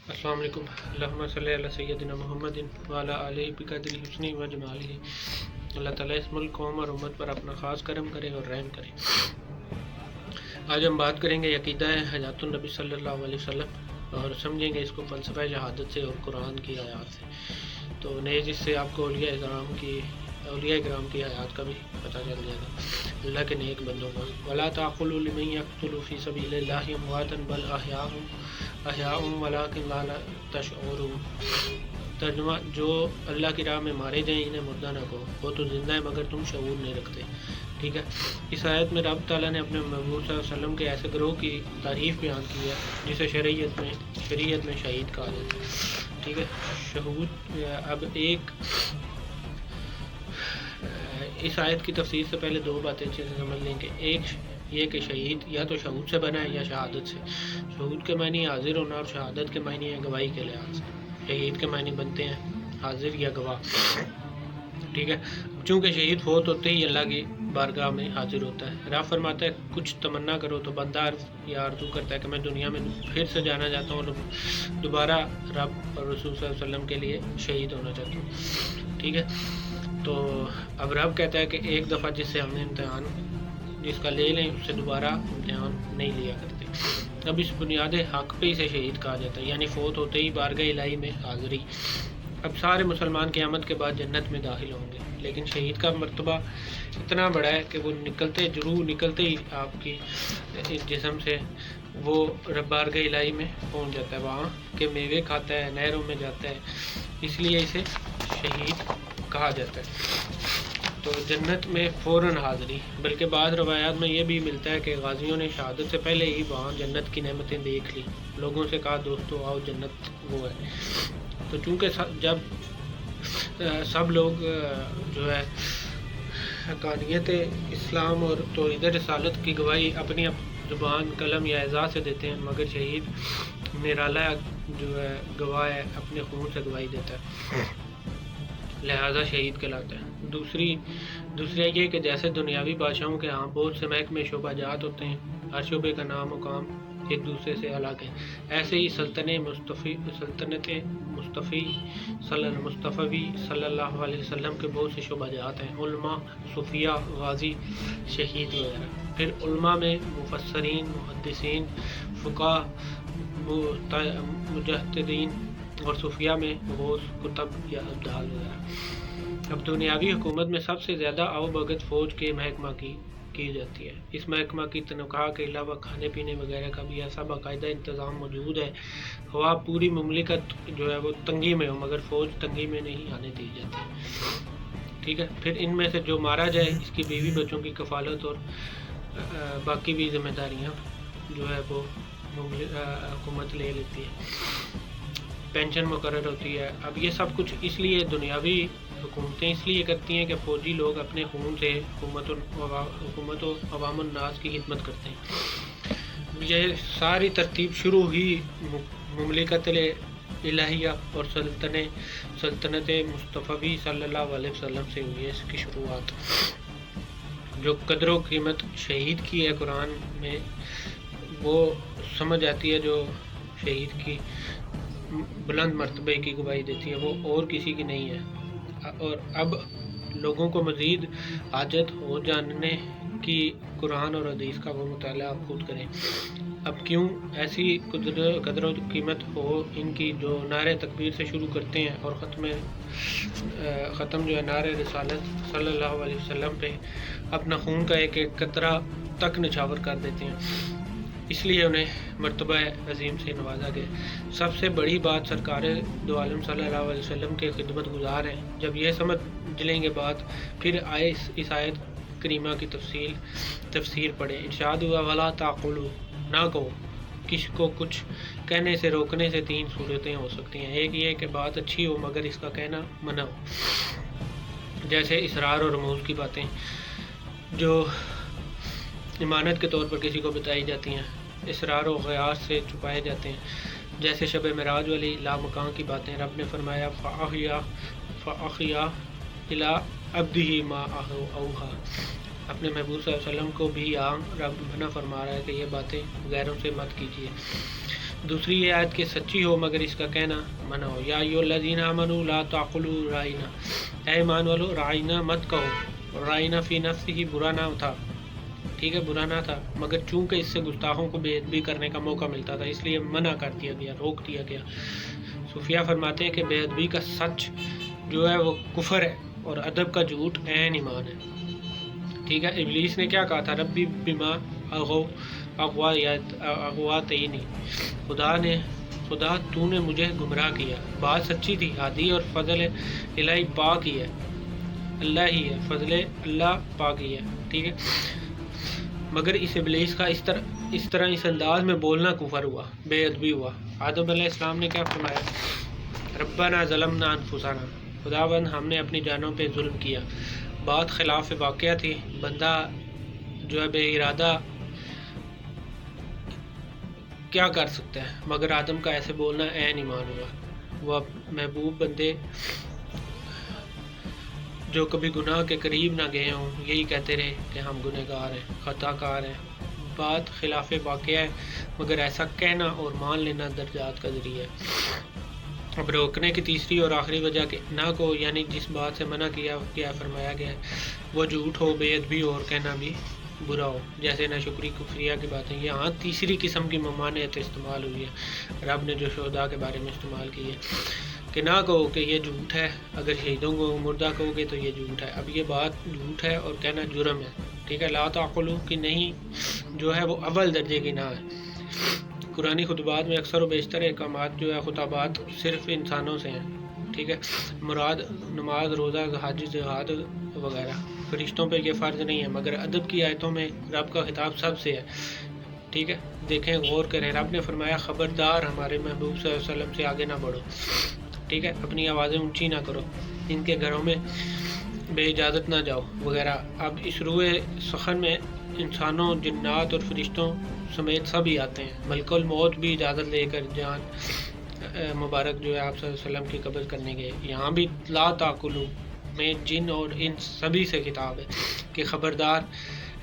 السلام علیکم۔ اللہم صلی علی سیدنا محمد وعلی آلہ بقدر حسنہ و جمالہ۔ اللہ تعالیٰ اس ملک، قوم اور امت پر اپنا خاص کرم کرے اور رحم کرے۔ آج ہم بات کریں گے عقیدہ حیات النبی صلی اللہ علیہ وسلم اور سمجھیں گے اس کو فلسفہ شہادت سے اور قرآن کی آیات سے، تو نیز اس سے آپ کو اولیاء کرام کی حیات کا بھی پتہ چل جائے گا، اللہ کے نیک بندوں کا۔ وَلَا تَعْقُلُوا لِمَن يَقْتُلُ فِي سَبِيلِ اللَّهِ أَمْوَاتًا بَلْ أَحْيَاءٌ وَلَٰكِن لَا تَشْعُرُونَ۔ ترجمہ: جو اللہ کی راہ میں مارے جائیں انہیں مردہ نہ کہو، وہ تو زندہ ہے مگر تم شعور نہیں رکھتے۔ ٹھیک ہے، اس آیت میں رب تعالیٰ نے اپنے محبوب صلی اللہ علیہ وسلم کے ایسے گروہ کی تعریف بیان کی ہے جسے شریعت میں شہید کہا جاتا ہے۔ ٹھیک ہے، شہود اب اس آیت کی تفسیر سے پہلے دو باتیں اچھے سے سمجھ لیں کہ ایک یہ کہ شہید یا تو شہود سے بنا ہے یا شہادت سے۔ شہود کے معنی حاضر ہونا اور شہادت کے معنی ہے گواہی کے لحاظ سے۔ شہید کے معنی بنتے ہیں حاضر یا گواہ۔ ٹھیک ہے، چونکہ شہید فوت ہوتے ہی اللہ کی بارگاہ میں حاضر ہوتا ہے۔ رب فرماتا ہے کچھ تمنا کرو تو بندہ یا آرزو کرتا ہے کہ میں دنیا میں پھر سے جانا چاہتا ہوں اور دوبارہ رب اور رسول صلی اللہ علیہ وسلم کے لیے شہید ہونا چاہتا ہوں۔ ٹھیک ہے، تو اب رب کہتا ہے کہ ایک دفعہ جس سے ہم نے امتحان جس کا لے لیں اس سے دوبارہ امتحان نہیں لیا کرتے۔ اب اس بنیاد حق پہ اسے شہید کہا جاتا ہے، یعنی فوت ہوتے ہی بارگاہ الہی میں حاضری۔ اب سارے مسلمان قیامت کے بعد جنت میں داخل ہوں گے، لیکن شہید کا مرتبہ اتنا بڑا ہے کہ وہ نکلتے ہی آپ کی جسم سے وہ بارگاہ الہی میں پہنچ جاتا ہے، وہاں کے میوے کھاتا ہے، نہروں میں جاتا ہے، اس لیے اسے شہید کہا جاتا ہے۔ تو جنت میں فوراً حاضری، بلکہ بعض روایات میں یہ بھی ملتا ہے کہ غازیوں نے شہادت سے پہلے ہی وہاں جنت کی نعمتیں دیکھ لی، لوگوں سے کہا دوستو آؤ جنت وہ ہے۔ تو چونکہ جب سب لوگ جو ہے حقانیت اسلام اور توحید رسالت کی گواہی اپنی زبان، قلم یا اعضاء سے دیتے ہیں، مگر شہید نرالا جو ہے گواہ ہے، اپنے خون سے گواہی دیتا ہے، لہذا شہید کہلاتا ہے۔ دوسری یہ کہ جیسے دنیاوی بادشاہوں کے ہاں بہت سے محکمے شعبہ جات ہوتے ہیں، ہر شعبے کا نام مقام ایک دوسرے سے الگ ہے، ایسے ہی سلطنت مصطفی صلی اللہ علیہ وسلم کے بہت سے شعبہ جات ہیں، علماء، صوفیاء، غازی، شہید وغیرہ۔ پھر علماء میں مفسرین، محدثین، فقہاء، مجتہدین، اور صوفیاء میں غوث، کتب یا ابدال وغیرہ۔ اب دنیاوی حکومت میں سب سے زیادہ آؤ بھگت فوج کے محکمہ کی جاتی ہے۔ اس محکمہ کی تنخواہ کے علاوہ کھانے پینے وغیرہ کا بھی ایسا باقاعدہ انتظام موجود ہے، خواہ پوری مملکت جو ہے وہ تنگی میں ہو مگر فوج تنگی میں نہیں آنے دی جاتی۔ ٹھیک ہے، پھر ان میں سے جو مارا جائے اس کی بیوی بچوں کی کفالت اور باقی بھی ذمہ داریاں جو ہے وہ حکومت لے لیتی ہے، پینشن مقرر ہوتی ہے۔ اب یہ سب کچھ اس لیے دنیاوی حکومتیں اس لیے کرتی ہیں کہ فوجی لوگ اپنے خون سے حکومت و عوام الناس کی خدمت کرتے ہیں۔ یہ ساری ترتیب شروع ہی مملکت الہیہ اور سلطنت مصطفی صلی اللہ علیہ وسلم سے ہوئی ہے۔ اس کی شروعات جو قدر و قیمت شہید کی ہے قرآن میں وہ سمجھ آتی ہے، جو شہید کی بلند مرتبے کی گواہی دیتی ہے وہ اور کسی کی نہیں ہے۔ اور اب لوگوں کو مزید حاجت ہو جاننے کی قرآن اور حدیث کا وہ مطالعہ آپ خود کریں۔ اب کیوں ایسی قدر و قیمت ہو ان کی جو نعرہ تکبیر سے شروع کرتے ہیں اور ختم جو ہے نعرہ رسالت صلی اللہ علیہ وسلم پہ اپنا خون کا ایک ایک قطرہ تک نچھاور کر دیتے ہیں، اس لیے انہیں مرتبہ عظیم سے نوازا گیا۔ سب سے بڑی بات سرکار دو عالم صلی اللہ علیہ وسلم کے خدمت گزار ہیں۔ جب یہ سمجھ لیں گے بات، پھر آئے اس آیت کریمہ کی تفسیر پڑھیں۔ ارشاد ہوا وَلَا تَعْقُلُوا، نہ کہو۔ کسی کو کچھ کہنے سے روکنے سے تین صورتیں ہو سکتی ہیں، ایک یہ کہ بات اچھی ہو مگر اس کا کہنا منع ہو، جیسے اسرار اور رموز کی باتیں جو امانت کے طور پر کسی کو بتائی جاتی ہیں، اسرار و غیاث سے چھپائے جاتے ہیں، جیسے شب معراج والی لامکان کی باتیں۔ رب نے فرمایا فَأَوْحَیَا إِلَىٰ عَبْدِهِ مَا أَوْحَىٰ، اپنے محبوب صلی اللہ علیہ وسلم کو بھی رب منع فرما رہا ہے کہ یہ باتیں غیروں سے مت کیجیے۔ دوسری یہ آیت کہ سچی ہو مگر اس کا کہنا منع ہو. یا ایھا الذین آمنوا لا تقولوا رائنا، اے ایمان والو رائنا مت کہو. رائنا فی نفسہ ہی برا نہ تھا، ٹھیک ہے، برا نہ تھا، مگر چونکہ اس سے گستاخوں کو بے ادبی کرنے کا موقع ملتا تھا اس لیے منع کر دیا گیا، روک دیا گیا. صوفیہ فرماتے ہیں کہ بے ادبی کا سچ جو ہے وہ کفر ہے اور ادب کا جھوٹ عین ایمان ہے. ٹھیک ہے. ابلیس نے کیا کہا تھا؟ ربی بما اغویتنی، خدا تو نے مجھے گمراہ کیا. بات سچی تھی. ہادی اور فضل الہی پاک ہی ہے، اللہ ہی ہے، فضل اللہ پاک ہی ہے. ٹھیک ہے. مگر اس ابلیس کا اس طرح اس انداز میں بولنا کفر ہوا، بے ادبی ہوا. آدم علیہ السلام نے کیا فرمایا؟ ربنا ظلمنا انفسنا، خداوند ہم نے اپنی جانوں پہ ظلم کیا. بات خلاف واقعہ تھی، بندہ جو ہے بے ارادہ کیا کر سکتا ہے، مگر آدم کا ایسے بولنا عین ایمان ہوا. وہ محبوب بندے جو کبھی گناہ کے قریب نہ گئے ہوں یہی کہتے رہے کہ ہم گنہگار ہیں، خطا کار ہیں. بات خلاف واقعہ ہے مگر ایسا کہنا اور مان لینا درجات کا ذریعہ ہے. اب روکنے کی تیسری اور آخری وجہ کہ نہ کو، یعنی جس بات سے منع کیا فرمایا گیا ہے وہ جھوٹ ہو، بے ادبی ہو اور کہنا بھی برا ہو، جیسے ناشکری کفریہ کی باتیں. یہاں تیسری قسم کی ممانعت استعمال ہوئی ہے رب نے جو شہداء کے بارے میں استعمال کی ہے کہ نہ کہو کہ یہ جھوٹ ہے، اگر شہیدوں کو مردہ کہو گے تو یہ جھوٹ ہے. اب یہ بات جھوٹ ہے اور کہنا جرم ہے. ٹھیک ہے. لا تعقلوا کی نہیں جو ہے وہ اول درجے کی نہ ہے. قرآنی خطبات میں اکثر و بیشتر احکامات جو ہے خطابات صرف انسانوں سے ہیں. ٹھیک ہے. مراد نماز، روزہ، حج، جہاد وغیرہ. فرشتوں پہ یہ فرض نہیں ہے، مگر ادب کی آیتوں میں رب کا خطاب سب سے ہے. ٹھیک ہے. دیکھیں، غور کریں. رب نے فرمایا خبردار ہمارے محبوب صلی اللہ علیہ وسلم سے آگے نہ بڑھو. ٹھیک ہے. اپنی آوازیں اونچی نہ کرو، ان کے گھروں میں بے اجازت نہ جاؤ وغیرہ. اب اس روئے سخن میں انسانوں، جنات اور فرشتوں سمیت سب ہی آتے ہیں. ملک الموت بھی اجازت لے کر جان مبارک جو ہے آپ صلی اللہ علیہ وسلم کی قبض کرنے گئے. یہاں بھی لا تاکلو میں جن اور ان سبھی سے خطاب ہے کہ خبردار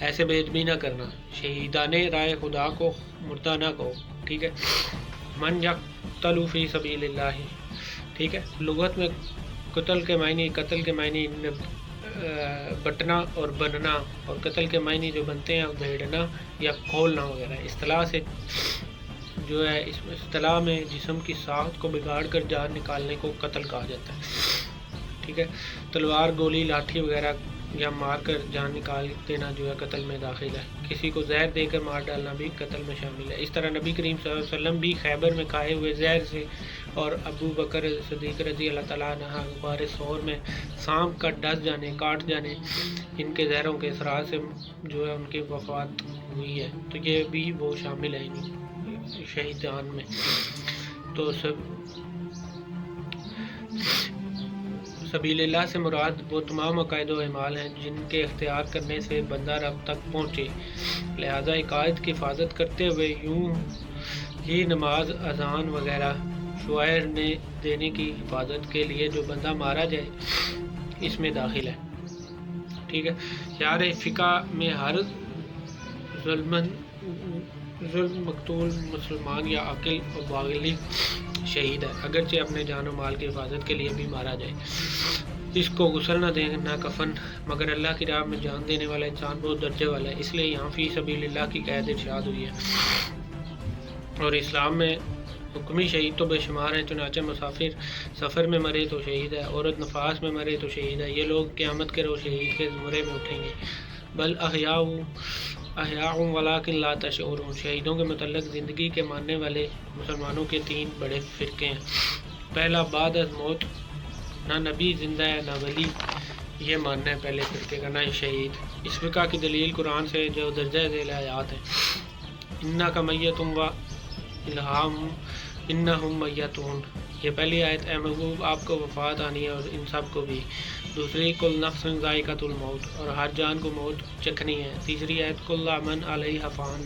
ایسے بے ادبی نہ کرنا، شہیدان رائے خدا کو مردہ نہ کہو. ٹھیک ہے. من یقتل فی سبیل اللہ. ٹھیک ہے. لغت میں قتل کے معنی بٹنا اور بننا، اور قتل کے معنی جو بنتے ہیں بھیڑنا یا کھولنا وغیرہ. اصطلاح سے جو ہے اس اصطلاح میں جسم کی ساخت کو بگاڑ کر جان نکالنے کو قتل کہا جاتا ہے. ٹھیک ہے. تلوار، گولی، لاٹھی وغیرہ یا مار کر جان نکال دینا جو ہے قتل میں داخل ہے. کسی کو زہر دے کر مار ڈالنا بھی قتل میں شامل ہے. اس طرح نبی کریم صلی اللہ علیہ وسلم بھی خیبر میں کھائے ہوئے زہر سے، اور ابو بکر صدیق رضی اللہ تعالیٰ عنہ غار ثور میں سانپ کا ڈس جانے، کاٹ جانے، ان کے زہروں کے اثرات سے جو ہے ان کی وفات ہوئی ہے. تو یہ بھی وہ شامل ہے شہیدان میں. تو سبیل اللہ سے مراد وہ تمام عقائد و اعمال ہیں جن کے اختیار کرنے سے بندہ رب تک پہنچے. لہذا عقائد کی حفاظت کرتے ہوئے یوں ہی نماز، اذان وغیرہ شعائر نے دینے کی حفاظت کے لیے جو بندہ مارا جائے اس میں داخل ہے. ٹھیک ہے. شعر فقہ میں ہر ظلم مقتول مسلمان یا عاقل و بالغ شہید ہے، اگرچہ اپنے جان و مال کی حفاظت کے لیے بھی مارا جائے. اس کو غسل نہ دینا کفن، مگر اللہ کی راہ میں جان دینے والا انسان بہت درجے والا ہے. اس لیے یہاں فی سبیل اللہ کی قید ارشاد ہوئی ہے. اور اسلام میں حکمی شہید تو بے شمار ہیں. چنانچہ مسافر سفر میں مرے تو شہید ہے، عورت نفاس میں مرے تو شہید ہے. یہ لوگ قیامت کے روز شہید کے زمرے میں اٹھیں گے. بل احیاء ولکن لا تشعرون. شہیدوں کے متعلق زندگی کے ماننے والے مسلمانوں کے 3 بڑے فرقے ہیں. پہلا، بعد از موت نہ نبی زندہ ہے نہ ولی، یہ ماننا ہے پہلے فرقے کا، نہ شہید. اس فقہ کی دلیل قرآن سے جو درجہ ذیل آیات ہیں. انک میتم و انہم میتون، یہ پہلی آیت. اے محبوب آپ کو وفات آنی ہے اور ان سب کو بھی. دوسری، کل نفس ذائقۃ الموت، اور ہر جان کو موت چکھنی ہے. تیسری آیت، کل من علیہا فان،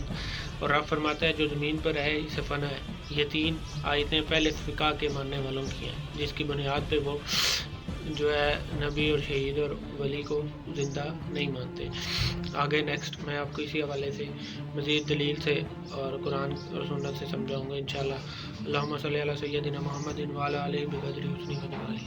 اور رب فرماتا ہے جو زمین پر ہے اسے فنا ہے. یہ 3 آیتیں پہلے فقہ کے ماننے والوں کی ہیں جس کی بنیاد پہ وہ جو ہے نبی اور شہید اور ولی کو زندہ نہیں مانتے. آگے نیکسٹ میں آپ کو اسی حوالے سے مزید دلیل سے اور قرآن اور سنت سے سمجھاؤں گا انشاءاللہ. اللہم صلی علی سیدنا محمد وعلی آلہ بقدر حسنہ و جمالہ.